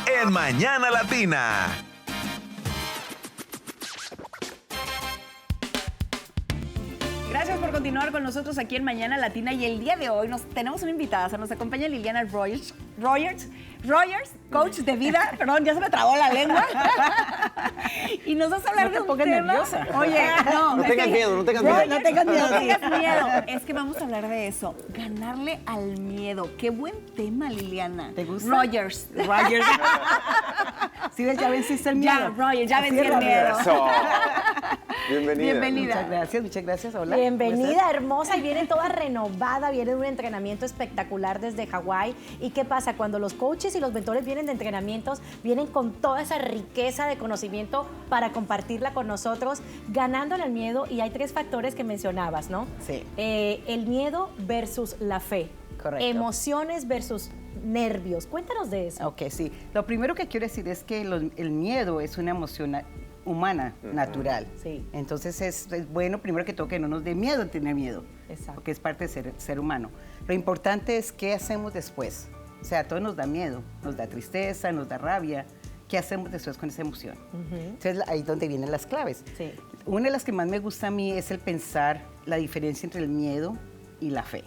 en Mañana Latina. Gracias por continuar con nosotros aquí en Mañana Latina y el día de hoy tenemos una invitada, nos acompaña Liliana Rogers, coach de vida, perdón, ya se me trabó la lengua, y nos vas a hablar de un tema. Nerviosa. Oye, No tengas miedo, no tengas miedo. No tengas miedo, es que vamos a hablar de eso, ganarle al miedo. Qué buen tema, Liliana. ¿Te gusta? Rogers. ¿Sí ves? Ya venciste el miedo. Ya, Rogers, ya vencí el Así es, miedo. Eso. Bienvenida. Muchas gracias. Hola. Bienvenida, hermosa, y viene toda renovada, viene de un entrenamiento espectacular desde Hawái. ¿Y qué pasa? Cuando los coaches y los mentores vienen de entrenamientos, vienen con toda esa riqueza de conocimiento para compartirla con nosotros, ganándole al miedo, y hay 3 factores que mencionabas, ¿no? Sí. El miedo versus la fe. Correcto. Emociones versus nervios. Cuéntanos de eso. Ok, sí. Lo primero que quiero decir es que el miedo es una emoción humana, natural. Sí. Entonces es bueno, primero que todo, que no nos dé miedo tener miedo. Exacto. Porque es parte de ser humano. Lo importante es qué hacemos después. O sea, a todos nos da miedo, nos da tristeza, nos da rabia. ¿Qué hacemos después con esa emoción? Entonces ahí es donde vienen las claves. Sí. Una de las que más me gusta a mí es el pensar la diferencia entre el miedo y la fe.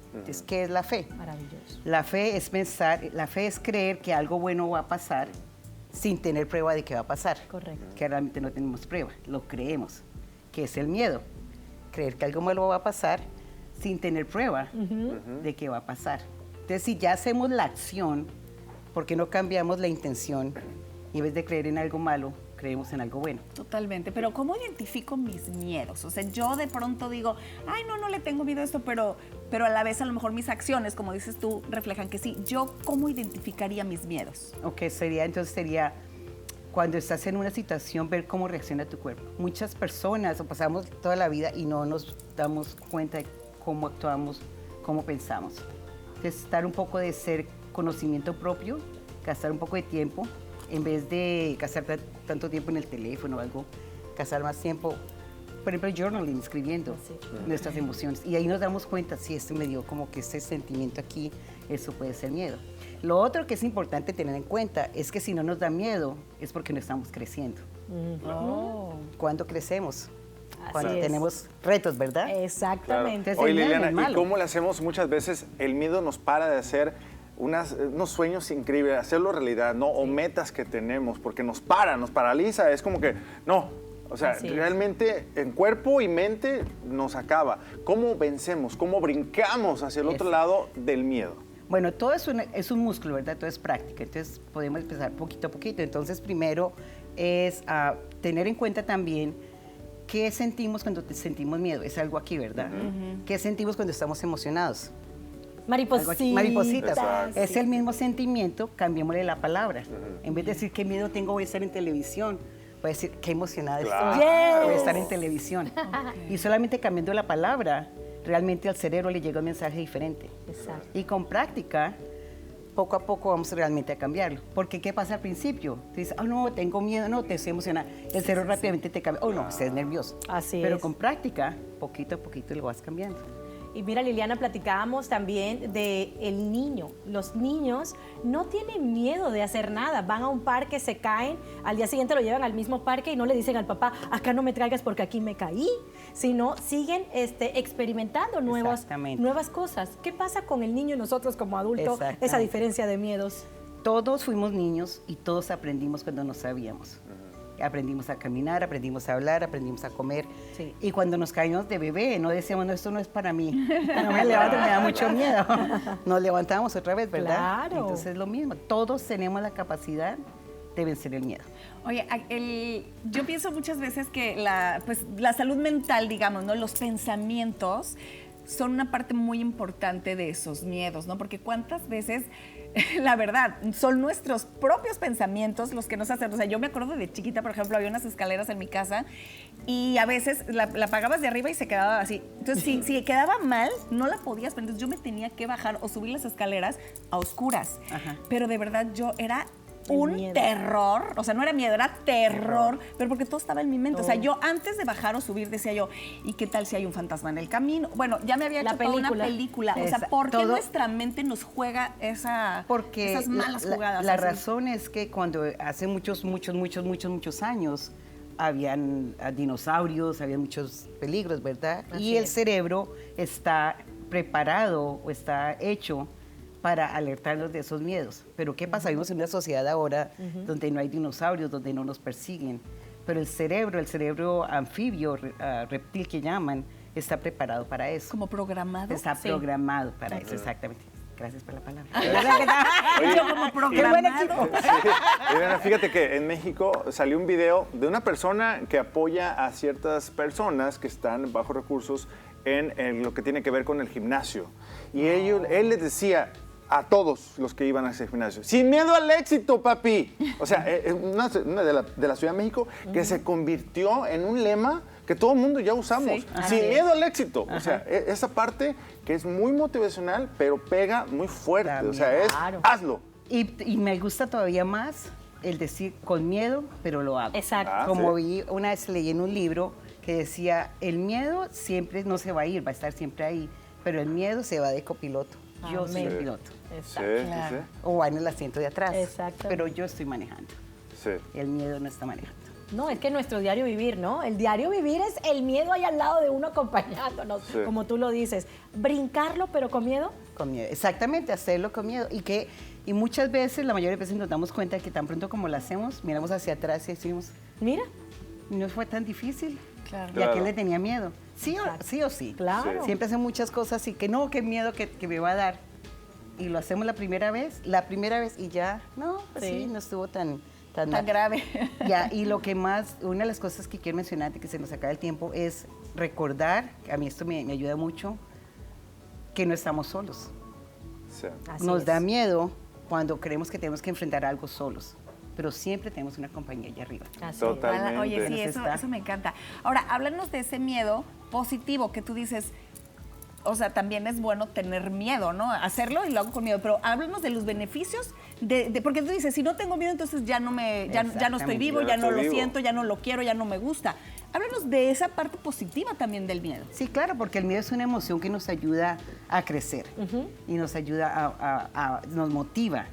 Entonces, ¿qué es la fe? Maravilloso. La fe es pensar, la fe es creer que algo bueno va a pasar sin tener prueba de que va a pasar. Correcto. Que realmente no tenemos prueba, lo creemos. Que es el miedo. Creer que algo malo va a pasar sin tener prueba de que va a pasar. Entonces, si ya hacemos la acción, ¿por qué no cambiamos la intención? Y en vez de creer en algo malo, creemos en algo bueno. Totalmente, pero ¿cómo identifico mis miedos? O sea, yo de pronto digo, ay, no le tengo miedo a esto, pero a la vez a lo mejor mis acciones, como dices tú, reflejan que sí. ¿Yo cómo identificaría mis miedos? Ok, entonces sería cuando estás en una situación, ver cómo reacciona tu cuerpo. Muchas personas, o pasamos toda la vida y no nos damos cuenta de cómo actuamos, cómo pensamos. Entonces, estar un poco de ser conocimiento propio, gastar un poco de tiempo, en vez de gastar tanto tiempo en el teléfono o algo, gastar más tiempo, por ejemplo, journaling, escribiendo nuestras emociones. Y ahí nos damos cuenta, si esto me dio como que este sentimiento aquí, eso puede ser miedo. Lo otro que es importante tener en cuenta es que si no nos da miedo, es porque no estamos creciendo. ¿Cuándo crecemos? Cuando es. tenemos retos, ¿verdad? Exactamente. Entonces, Oye, el miedo no es Liliana, ¿y malo. cómo le hacemos muchas veces? El miedo nos para de hacer unos sueños increíbles, hacerlo realidad, ¿no? O metas que tenemos, porque nos paraliza. Es como que, no, o sea, Así es. realmente en cuerpo y mente nos acaba. ¿Cómo vencemos? ¿Cómo brincamos hacia el otro lado del miedo? Bueno, todo es un músculo, ¿verdad? Todo es práctica. Entonces, podemos empezar poquito a poquito. Entonces, primero es tener en cuenta también qué sentimos cuando sentimos miedo. Es algo aquí, ¿verdad? ¿Qué sentimos cuando estamos emocionados? Algo aquí. Maripositas. Exacto. Es el mismo sentimiento, cambiémosle la palabra. En vez de decir qué miedo tengo, voy a estar en televisión. Voy a decir qué emocionada Claro. estoy. Voy a estar en televisión. Y solamente cambiando la palabra, realmente al cerebro le llega un mensaje diferente. Exacto. Y con práctica, poco a poco vamos realmente a cambiarlo. Porque ¿qué pasa al principio? Tú dices, oh no, tengo miedo, no, te estoy emocionada. El cerebro rápidamente te cambia, oh no, estás nervioso. Así Pero es. con práctica, poquito a poquito lo vas cambiando. Y mira, Liliana, platicábamos también de el niño. Los niños no tienen miedo de hacer nada. Van a un parque, se caen, al día siguiente lo llevan al mismo parque y no le dicen al papá, acá no me traigas porque aquí me caí, sino siguen experimentando nuevas cosas. ¿Qué pasa con el niño y nosotros como adultos? Exactamente. Esa diferencia de miedos. Todos fuimos niños y todos aprendimos cuando no sabíamos. Aprendimos a caminar, aprendimos a hablar, aprendimos a comer. Sí. Y cuando nos caímos de bebé, no decíamos, no, esto no es para mí. No me levanto, me da mucho miedo. Nos levantamos otra vez, ¿verdad? Claro. Entonces es lo mismo. Todos tenemos la capacidad de vencer el miedo. Oye, yo pienso muchas veces que la salud mental, digamos, ¿no? Los pensamientos son una parte muy importante de esos miedos, ¿no? Porque cuántas veces, la verdad, son nuestros propios pensamientos los que nos hacen. O sea, yo me acuerdo de chiquita, por ejemplo, había unas escaleras en mi casa y a veces la apagabas de arriba y se quedaba así. Entonces, si quedaba mal, no la podías, entonces yo me tenía que bajar o subir las escaleras a oscuras. Ajá. Pero de verdad yo era un miedo. terror, o sea, no era miedo, era terror, pero porque todo estaba en mi mente. O sea, Todo. yo antes de bajar o subir decía yo, ¿y qué tal si hay un fantasma en el camino? Bueno, ya me había La hecho toda una película. película. O sea, Esa- ¿por qué todo- nuestra mente nos juega Porque esas malas jugadas? la así? razón es que cuando hace muchos años habían dinosaurios, había muchos peligros, ¿verdad? Así y el es. cerebro está preparado o está hecho para alertarnos de esos miedos. Pero ¿qué pasa? Vivimos en una sociedad ahora donde no hay dinosaurios, donde no nos persiguen. Pero el cerebro anfibio, reptil que llaman, está preparado para eso. Como programado. Está Sí. programado para eso, exactamente. Gracias por la palabra. Yo como Qué buen programado. equipo. Elena, fíjate que en México salió un video de una persona que apoya a ciertas personas que están bajo recursos en lo que tiene que ver con el gimnasio. Y él les decía a todos los que iban a ese gimnasio, sin miedo al éxito, papi. O sea, es una de la Ciudad de México que se convirtió en un lema que todo el mundo ya usamos, Sí, así sin es. miedo al éxito. O sea, esa parte que es muy motivacional, pero pega muy fuerte. O sea, es Claro. hazlo. Y me gusta todavía más el decir con miedo, pero lo hago. Exacto. Ah, Como sí. vi una vez leí en un libro que decía, el miedo siempre no se va a ir, va a estar siempre ahí, pero el miedo se va de copiloto. Yo soy Amén. el piloto. Sí, Exacto. sí, Claro. sí. O va en el asiento de atrás. Exactamente. Pero yo estoy manejando. Sí. El miedo no está manejando. No, es que nuestro diario vivir, ¿no? El diario vivir es el miedo ahí al lado de uno acompañándonos, Sí. como tú lo dices. Brincarlo, pero con miedo. Con miedo. Exactamente, hacerlo con miedo. Y muchas veces, la mayoría de veces nos damos cuenta que tan pronto como lo hacemos, miramos hacia atrás y decimos, Mira, no fue tan difícil. Claro. ¿Y a Claro. qué le tenía miedo? Exacto. Sí o sí. claro. Siempre hacen muchas cosas y que no, qué miedo que me va a dar. Y lo hacemos la primera vez y ya, no, pues Sí. sí, no estuvo tan Tan mal. grave. Ya, y lo que más, una de las cosas que quiero mencionar antes que se nos acabe el tiempo es recordar, a mí esto me ayuda mucho, que no estamos solos. Sí. Así Nos es. da miedo cuando creemos que tenemos que enfrentar algo solos, pero siempre tenemos una compañía allá arriba. Así es. Totalmente. Oye, sí, Nos está. eso me encanta. Ahora, háblanos de ese miedo positivo que tú dices. O sea, también es bueno tener miedo, ¿no? Hacerlo y lo hago con miedo. Pero háblanos de los beneficios porque tú dices, si no tengo miedo, entonces ya no estoy vivo, Ya ya no no estoy lo vivo. siento, ya no lo quiero, ya no me gusta. Háblanos de esa parte positiva también del miedo. Sí, claro, porque el miedo es una emoción que nos ayuda a crecer y nos ayuda nos motiva.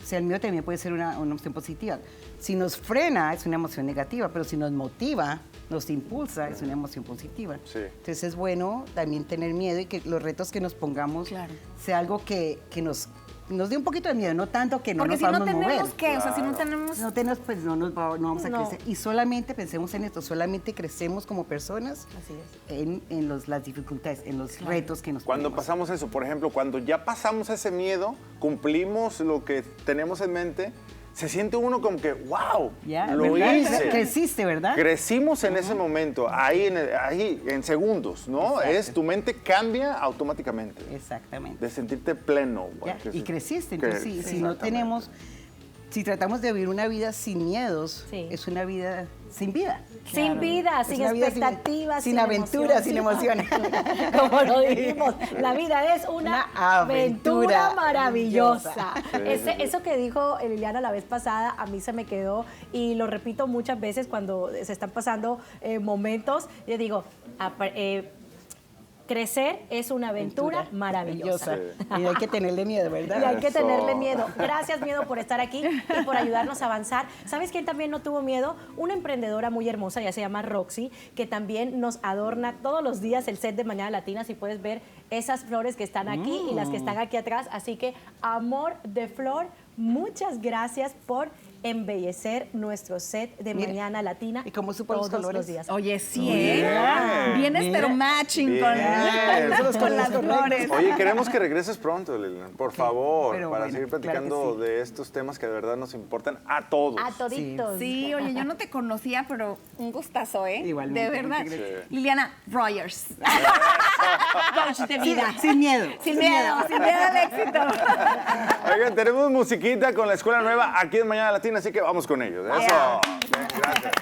O sea, el miedo también puede ser una emoción positiva. Si nos frena, es una emoción negativa, pero si nos motiva, nos impulsa, es una emoción positiva. Sí. Entonces es bueno también tener miedo y que los retos que nos pongamos Claro. sea algo que nos dé un poquito de miedo, no tanto que no Porque nos si no vamos a mover. tenemos qué, o sea, si no tenemos... No tenemos, pues no vamos a No. crecer. Y solamente pensemos en esto, solamente crecemos como personas Así es. en las dificultades, en los retos que nos Cuando ponemos. pasamos eso, por ejemplo, cuando ya pasamos ese miedo, cumplimos lo que tenemos en mente, se siente uno como que, wow, Ya, lo ¿verdad? hice. Creciste, ¿verdad? Crecimos en ese momento, ahí en segundos, ¿no? Exacto. Tu mente cambia automáticamente. Exactamente. De sentirte pleno. Ya, güey, y creciste. Entonces, si no Exactamente. tenemos, si tratamos de vivir una vida sin miedos, Sí. es una vida sin vida. Sin vida, Es sin una vida expectativas, sin aventura, sin emoción. Como lo dijimos, la vida es una Una aventura aventura maravillosa. maravillosa. Eso que dijo Liliana la vez pasada, a mí se me quedó y lo repito muchas veces cuando se están pasando momentos. Yo digo, crecer es una aventura maravillosa. Y hay que tenerle miedo, ¿verdad? Y hay que Eso. tenerle miedo. Gracias, miedo, por estar aquí y por ayudarnos a avanzar. ¿Sabes quién también no tuvo miedo? Una emprendedora muy hermosa, ya se llama Roxy, que también nos adorna todos los días el set de Mañana Latina. Si puedes ver esas flores que están aquí y las que están aquí atrás. Así que, amor de flor, muchas gracias por embellecer nuestro set de Mira, Mañana Latina. ¿y cómo supo los todos colores? los días. Oye, sí, Bien. ¿eh? Vienes Mira. pero matching Bien. con las flores. Oye, queremos que regreses pronto, Lilian, por favor, pero para bueno, seguir claro que platicando sí. de estos temas que de verdad nos importan a todos. A toditos. Sí, oye, yo no te conocía, pero un gustazo, ¿eh? Igualmente, De verdad. muchas gracias. Liliana Rogers. Coach de vida. Sin miedo. Sin miedo al éxito. Oigan, tenemos musiquita con la Escuela Nueva aquí en Mañana Latina, así que vamos con ellos. Eso. Yeah. Bien, gracias.